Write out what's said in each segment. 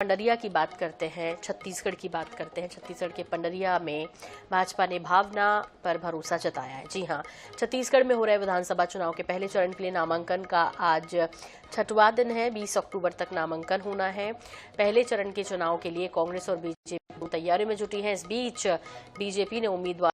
पंडरिया की बात करते हैं, छत्तीसगढ़ की बात करते हैं। छत्तीसगढ़ के पंडरिया में भाजपा ने भावना पर भरोसा जताया है। जी हां, छत्तीसगढ़ में हो रहे विधानसभा चुनाव के पहले चरण के लिए नामांकन का आज 6वां दिन है। 20 अक्टूबर तक नामांकन होना है। पहले चरण के चुनाव के लिए कांग्रेस और बीजेपी तैयारी में जुटी है। इस बीच बीजेपी ने उम्मीदवारों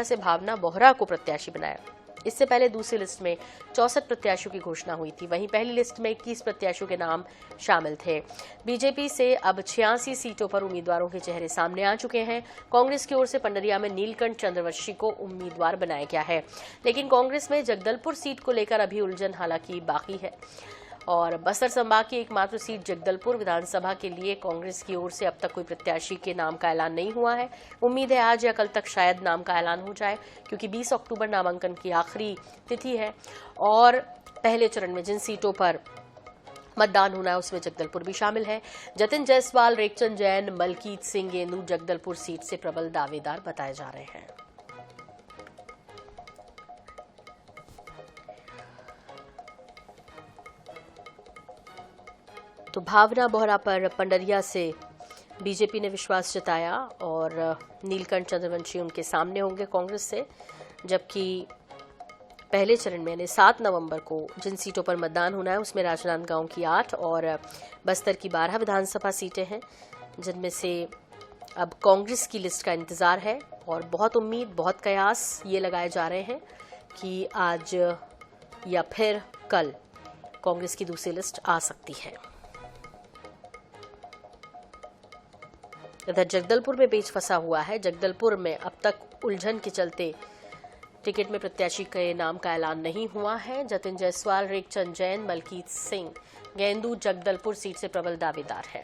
से भावना बोहरा को प्रत्याशी बनाया। इससे पहले दूसरी लिस्ट में 64 प्रत्याशियों की घोषणा हुई थी। वहीं पहली लिस्ट में 21 प्रत्याशियों के नाम शामिल थे। बीजेपी से अब 86 सीटों पर उम्मीदवारों के चेहरे सामने आ चुके हैं। कांग्रेस की ओर से पंडरिया में नीलकंठ चंद्रवंशी को उम्मीदवार बनाया गया है, लेकिन कांग्रेस में जगदलपुर सीट को लेकर अभी उलझन हालांकि बाकी है। और बस्तर संभाग की एकमात्र सीट जगदलपुर विधानसभा के लिए कांग्रेस की ओर से अब तक कोई प्रत्याशी के नाम का ऐलान नहीं हुआ है। उम्मीद है आज या कल तक शायद नाम का ऐलान हो जाए, क्योंकि 20 अक्टूबर नामांकन की आखिरी तिथि है। और पहले चरण में जिन सीटों पर मतदान होना है उसमें जगदलपुर भी शामिल है। जतिन जायसवाल, रेखचंद जैन, मलकीत सिंह गेंदू जगदलपुर सीट से प्रबल दावेदार बताए जा रहे हैं। तो भावना बोहरा पर पंडरिया से बीजेपी ने विश्वास जताया और नीलकंठ चंद्रवंशी उनके सामने होंगे कांग्रेस से, जबकि पहले चरण में यानी 7 नवंबर को जिन सीटों पर मतदान होना है उसमें राजनांदगांव की 8 और बस्तर की 12 विधानसभा सीटें हैं, जिनमें से अब कांग्रेस की लिस्ट का इंतजार है। और बहुत उम्मीद, बहुत कयास ये लगाए जा रहे हैं कि आज या फिर कल कांग्रेस की दूसरी लिस्ट आ सकती है। इधर जगदलपुर में पेच फंसा हुआ है। जगदलपुर में अब तक उलझन के चलते टिकट में प्रत्याशी के नाम का ऐलान नहीं हुआ है। जतिन जायसवाल, रेखचंद जैन, मलकीत सिंह गेंदू जगदलपुर सीट से प्रबल दावेदार है।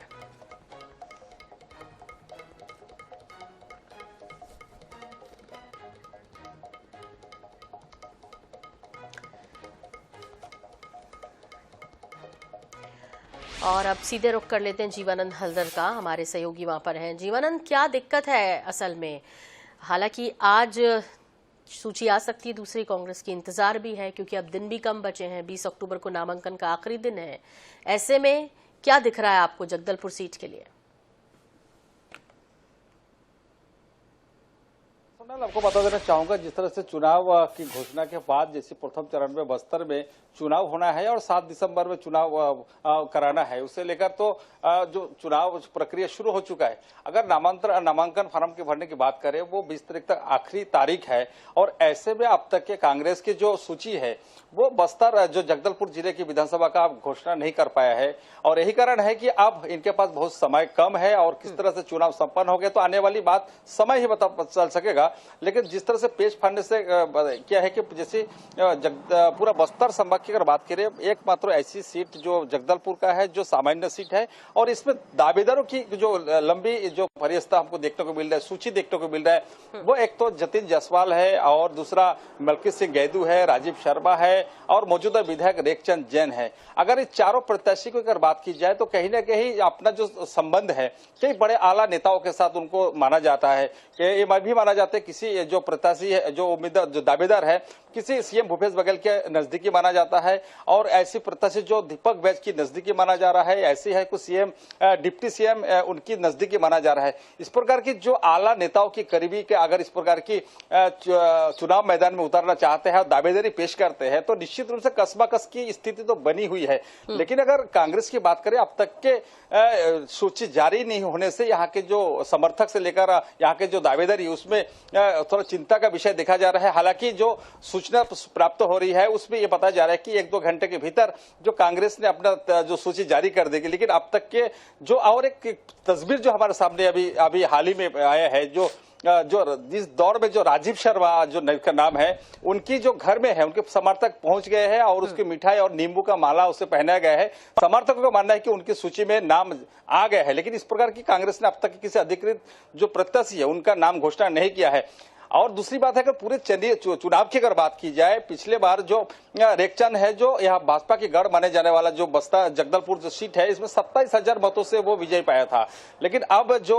और अब सीधे रुख कर लेते हैं जीवानंद हल्दर का। हमारे सहयोगी वहां पर हैं। जीवानंद, क्या दिक्कत है असल में? हालांकि आज सूची आ सकती है दूसरी कांग्रेस की, इंतजार भी है क्योंकि अब दिन भी कम बचे हैं। 20 अक्टूबर को नामांकन का आखिरी दिन है। ऐसे में क्या दिख रहा है आपको जगदलपुर सीट के लिए? आपको बता देना चाहूंगा, जिस तरह से चुनाव की घोषणा के बाद जैसे प्रथम चरण में बस्तर में चुनाव होना है और 7 दिसंबर में चुनाव कराना है, उसे लेकर तो जो चुनाव प्रक्रिया शुरू हो चुका है। अगर नामांकन फार्म के भरने की बात करें, वो 20 तारीख तक आखिरी तारीख है। और ऐसे में अब तक के कांग्रेस की जो सूची है वो बस्तर जो जगदलपुर जिले की विधानसभा का घोषणा नहीं कर पाया है। और यही कारण है कि अब इनके पास बहुत समय कम है और किस तरह से चुनाव संपन्न हो गया तो आने वाली बात समय ही बता चल सकेगा। लेकिन जिस तरह से पेच फाड़ने से क्या है कि जैसे पूरा बस्तर संभाग की अगर बात करें, एकमात्र ऐसी सीट जो जगदलपुर का है जो सामान्य सीट है और इसमें दावेदारों की जो लंबी जो फरिश्ता हमको देखने को मिल रहा है, सूची देखने को मिल रहा है, वो एक तो जतिन जायसवाल है और दूसरा मलकीत सिंह गेंदू है, राजीव शर्मा है और मौजूदा विधायक रेखचंद जैन है। अगर इस चारों प्रत्याशी की अगर बात की जाए तो कहीं ना कहीं अपना जो संबंध है कई बड़े आला नेताओं के साथ उनको माना जाता है कि ये भी माना जाता है किसी जो प्रत्याशी है, जो उम्मीदवार, जो दावेदार है, किसी सीएम भूपेश बघेल के नजदीकी माना जाता है। और ऐसी प्रत्याशी जो दीपक बैज की नजदीकी माना जा रहा है, ऐसी है कुछ सीएम, डिप्टी सीएम उनकी नजदीकी माना जा रहा है। इस प्रकार की जो आला नेताओं की करीबी के अगर इस प्रकार की चुनाव मैदान में उतारना चाहते हैं और दावेदारी पेश करते हैं तो निश्चित रूप से कस्बाकस की स्थिति तो बनी हुई है। लेकिन अगर कांग्रेस की बात करें, अब तक के सूची जारी नहीं होने से यहाँ के जो समर्थक से लेकर यहाँ के जो दावेदारी उसमें थोड़ा चिंता का विषय देखा जा रहा है। हालांकि जो सूचना प्राप्त हो रही है उसमें यह बताया जा रहा है कि 1-2 घंटे के भीतर जो कांग्रेस ने अपना जो सूची जारी कर देगी। लेकिन अब तक के जो और एक तस्वीर जो हमारे सामने अभी हाल ही में आया है, जो इस दौर में जो राजीव शर्मा जो का नाम है, उनकी जो घर में है, उनके समर्थक पहुंच गए हैं और उसकी मिठाई और नींबू का माला उसे पहनाया गया है। समर्थकों का मानना है कि उनकी सूची में नाम आ गया है। लेकिन इस प्रकार की कांग्रेस ने अब तक किसी अधिकृत जो प्रत्याशी है उनका नाम घोषणा नहीं किया है। और दूसरी बात है कि पूरे चुनाव की अगर बात की जाए, पिछले बार जो रेखचंद है, जो यहाँ भाजपा की गढ़ माने जाने वाला जो बस्ता जगदलपुर जो सीट है, इसमें 27,000 मतों से वो विजय पाया था। लेकिन अब जो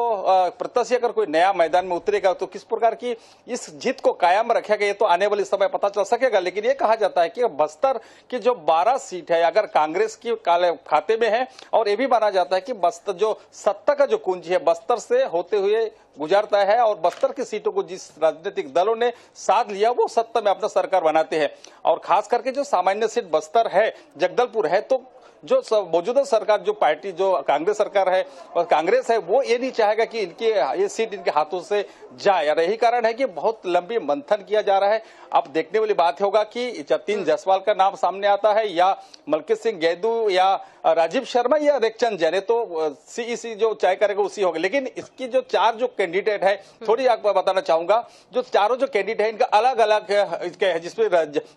प्रत्याशी अगर कोई नया मैदान में उतरेगा तो किस प्रकार की इस जीत को कायम रखेगा, ये तो आने वाले समय पता चल सकेगा। लेकिन ये कहा जाता है कि बस्तर की जो 12 सीट है अगर कांग्रेस की काले खाते में है, और ये भी माना जाता है कि बस्तर जो सत्ता का जो कुंजी है बस्तर से होते हुए गुजरता है, और बस्तर की सीटों को जिस राजनीतिक दलों ने साथ लिया वो सत्ता में अपना सरकार बनाते हैं। और खास करके जो सामान्य सीट बस्तर है, जगदलपुर है, तो जो मौजूदा सरकार जो पार्टी जो कांग्रेस सरकार है और कांग्रेस है, वो ये नहीं चाहेगा कि इनके ये सीट इनके हाथों से जाए, और यही कारण है कि बहुत लंबी मंथन किया जा रहा है। अब देखने वाली बात होगा कि जतिन जायसवाल का नाम सामने आता है या मलकीत सिंह गैदू या राजीव शर्मा या रेखचंद जैन, तो सीईसी जो तय करेगा उसी होगा। लेकिन इसकी जो 4 जो कैंडिडेट है, थोड़ी आपको बताना चाहूंगा, जो चारों जो कैंडिडेट है इनका अलग अलग है। जिसमें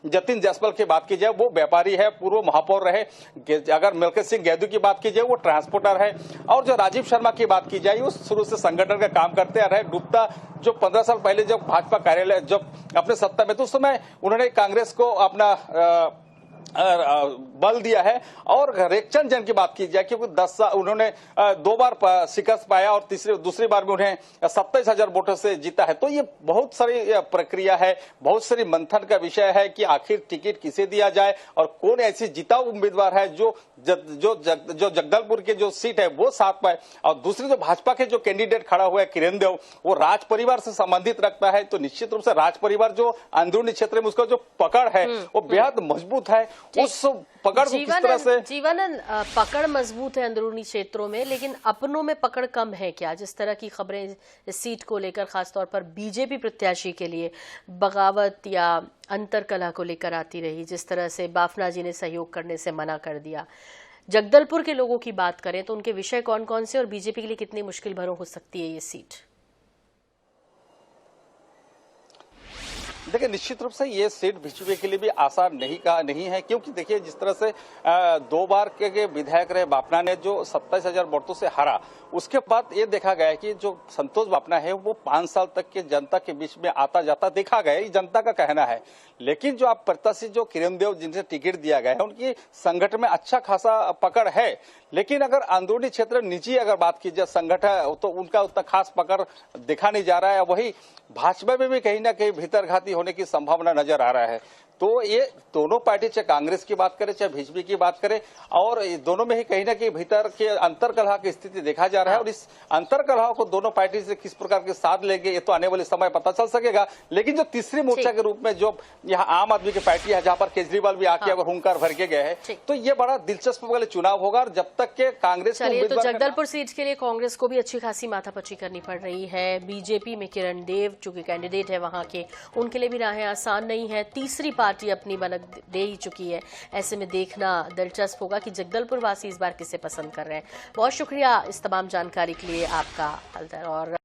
जतिन जायसवाल की बात की जाए वो व्यापारी है, पूर्व महापौर रहे। अगर मलकीत सिंह गैदू की बात की जाए वो ट्रांसपोर्टर है, और जो राजीव शर्मा की बात की जाए वो शुरू से संगठन का काम करते रहे। डूबता जो 15 साल पहले जब भाजपा कार्यालय जब अपने सत्ता में, तो उस समय उन्होंने कांग्रेस को अपना बल दिया है। और रेखचंद जैन की बात की जाए क्योंकि 10 साल उन्होंने 2 बार शिकस्त पाया और दूसरी बार में उन्हें 27,000 वोटों से जीता है। तो ये बहुत सारी प्रक्रिया है, बहुत सारी मंथन का विषय है कि आखिर टिकट किसे दिया जाए और कौन ऐसी जिताऊ उम्मीदवार है जो जगदलपुर की जो सीट है वो साथ पाए। और दूसरी जो भाजपा के जो कैंडिडेट खड़ा हुआ है किरण देव, वो राज परिवार से संबंधित रखता है, तो निश्चित रूप से राज परिवार जो अंदरूनी क्षेत्र में उसका जो पकड़ है वो बेहद मजबूत है। उस पकड़ को किस तरह से जीवनानंद, पकड़ मजबूत है अंदरूनी क्षेत्रों में, लेकिन अपनों में पकड़ कम है क्या? जिस तरह की खबरें इस सीट को लेकर खासतौर पर बीजेपी प्रत्याशी के लिए बगावत या अंतर कलह को लेकर आती रही, जिस तरह से बाफना जी ने सहयोग करने से मना कर दिया। जगदलपुर के लोगों की बात करें तो उनके विषय कौन कौन से और बीजेपी के लिए कितनी मुश्किल भरों हो सकती है ये सीट? देखिए, निश्चित रूप से ये सीट बीजेपी के लिए भी आसान नहीं है, क्योंकि देखिए जिस तरह से 2 बार के विधायक रहे बापना ने जो 27,000 वोटों से हारा, उसके बाद ये देखा गया कि जो संतोष बापना है वो 5 साल तक के जनता के बीच में आता जाता देखा गया, ये जनता का कहना है। लेकिन जो आप प्रत्याशी जो किरण देव जिनसे टिकट दिया गया है उनकी संगठन में अच्छा खासा पकड़ है, लेकिन अगर अंदरूनी क्षेत्र निजी अगर बात की जाए संगठन, तो उनका उतना खास पकड़ दिखा नहीं जा रहा है। वही भाजपा में भी कहीं ना कहीं भीतरघाती होने की संभावना नजर आ रहा है। तो ये दोनों पार्टी, चाहे कांग्रेस की बात करें चाहे बीजेपी की बात करें, और दोनों में ही कहीं ना कहीं भीतर के अंतर कलह की स्थिति देखा जा रहा है। और इस अंतर कलह को दोनों पार्टी से किस प्रकार के साथ लेंगे ये तो आने वाले समय पता चल सकेगा। लेकिन जो तीसरी मोर्चा के रूप में जो यहाँ आम आदमी की पार्टी है, जहाँ पर केजरीवाल भी आके अगर हुंकार भर के गए हैं, तो ये बड़ा दिलचस्प वाले चुनाव होगा। और जब तक के कांग्रेस तो जगदलपुर सीट के लिए कांग्रेस को भी अच्छी खासी माथापच्ची करनी पड़ रही है। बीजेपी में किरण देव जो कि कैंडिडेट है वहां के, उनके लिए भी राहें आसान नहीं है। तीसरी पार्टी अपनी बनक दे ही चुकी है। ऐसे में देखना दिलचस्प होगा कि जगदलपुर वासी इस बार किसे पसंद कर रहे हैं। बहुत शुक्रिया इस तमाम जानकारी के लिए आपका, हल्दर। और